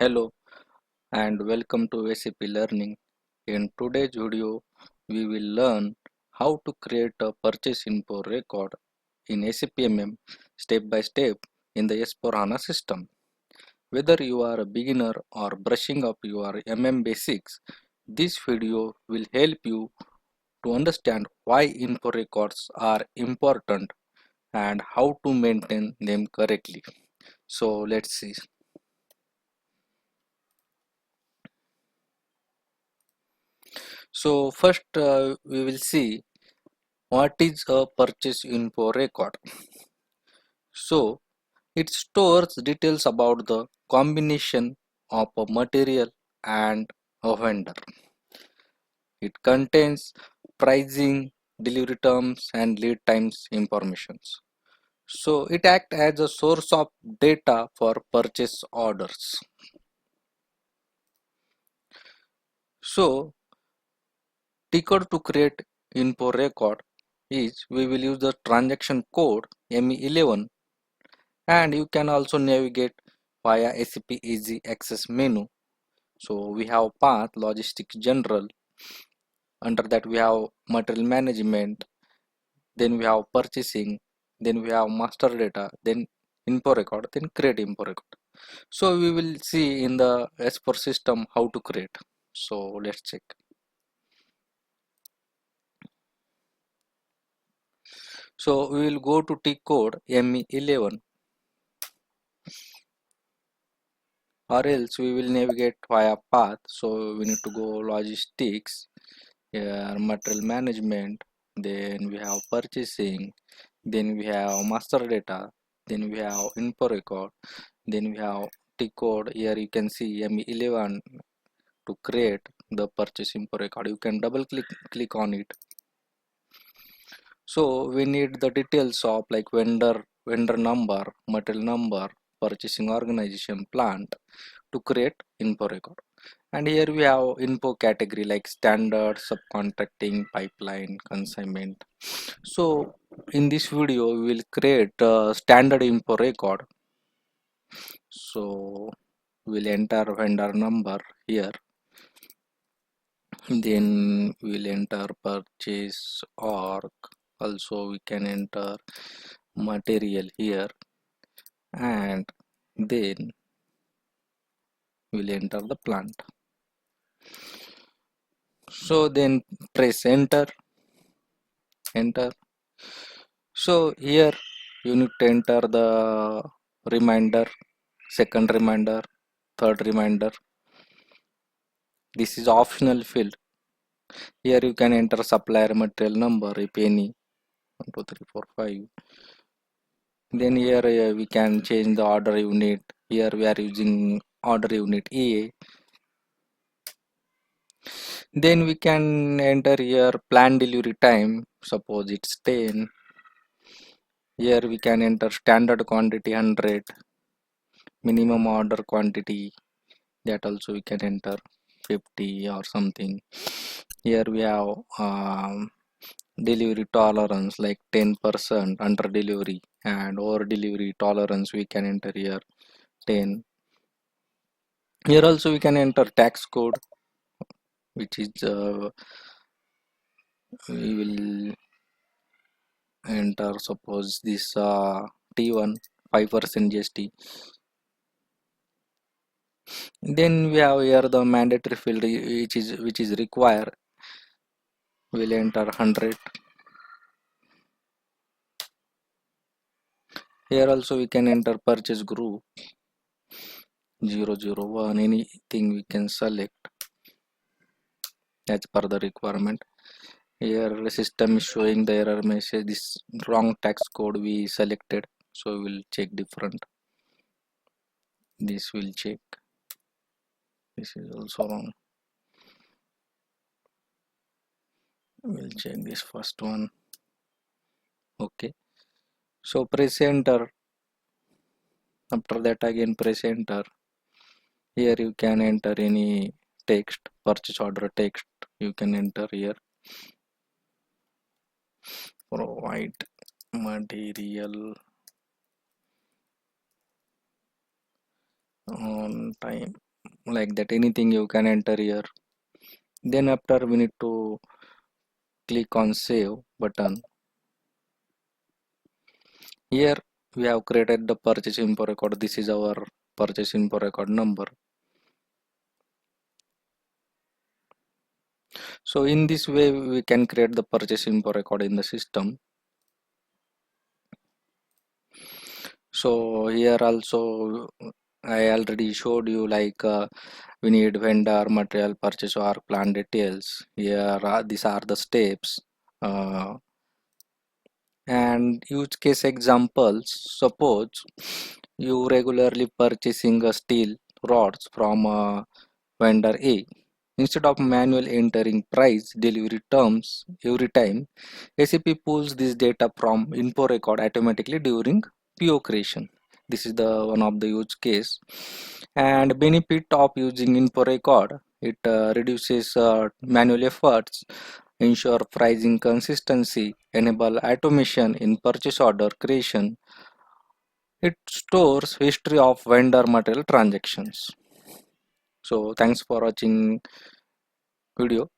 Hello and welcome to SAP Learning. In today's video, we will learn how to create a purchase info record in SAP MM step by step in the S/4HANA system. Whether you are a beginner or brushing up your MM basics, this video will help you to understand why info records are important and how to maintain them correctly. So let's see. So first we will see what is a purchase info record. So it stores details about the combination of a material and a vendor. It contains pricing, delivery terms and lead times informations. So it acts as a source of data for purchase orders. So ticker to create info record is we will use the transaction code ME11, and you can also navigate via SAP Easy Access menu. So we have path, logistics general, under that we have material management, then we have purchasing, then we have master data, then info record, then create info record. So we will see in the S4 system how to create. So let's check. So we will go to T code ME11, or else we will navigate via path. So we need to go logistics, here material management, then we have purchasing, then we have master data, then we have info record, then we have T code. Here you can see ME11 to create the purchase info record. You can double click on it. So we need the details of like vendor number, material number, purchasing organization, plant to create info record. And here we have info category like standard, subcontracting, pipeline, consignment. So in this video we will create a standard info record. So we'll enter vendor number here, then we'll enter purchase org. Also we can enter material here, and then we'll enter the plant. So then press enter. So here you need to enter the reminder, second reminder, third reminder. This is optional field. Here you can enter supplier material number if any, 1 2 3 4 5. Then here we can change the order unit. Here we are using order unit EA. Then we can enter here planned delivery time, suppose it's 10. Here we can enter standard quantity 100, minimum order quantity, that also we can enter 50 or something. Here we have delivery tolerance like 10% under delivery, and over delivery tolerance we can enter here 10. Here also we can enter tax code, which is we will enter, suppose this T1 5% GST. Then we have here the mandatory field which is required. We'll enter 100. Here also we can enter purchase group 001, anything we can select as per the requirement. Here the system is showing the error message, this wrong tax code we selected, so we'll check different. This will check, this is also wrong. We'll check this first one. Okay, so press enter. After that again press enter. Here you can enter any text, purchase order text you can enter here. Provide material on time. like that, anything you can enter here. Then after we need to click on save button. Here we have created the purchase info record. This is our purchase info record number. So in this way we can create the purchase info record in the system. So here also I already showed you, like we need vendor, material, purchase order, plan details. Here these are the steps. Uh, and use case examples. Suppose you regularly purchasing a steel rods from vendor A. Instead of manually entering price, delivery terms every time, SAP pulls this data from info record automatically during PO creation. This is the one of the use case. And benefit of using info record, it reduces manual efforts, ensure pricing consistency, enable automation in purchase order creation. It stores history of vendor material transactions. So thanks for watching video.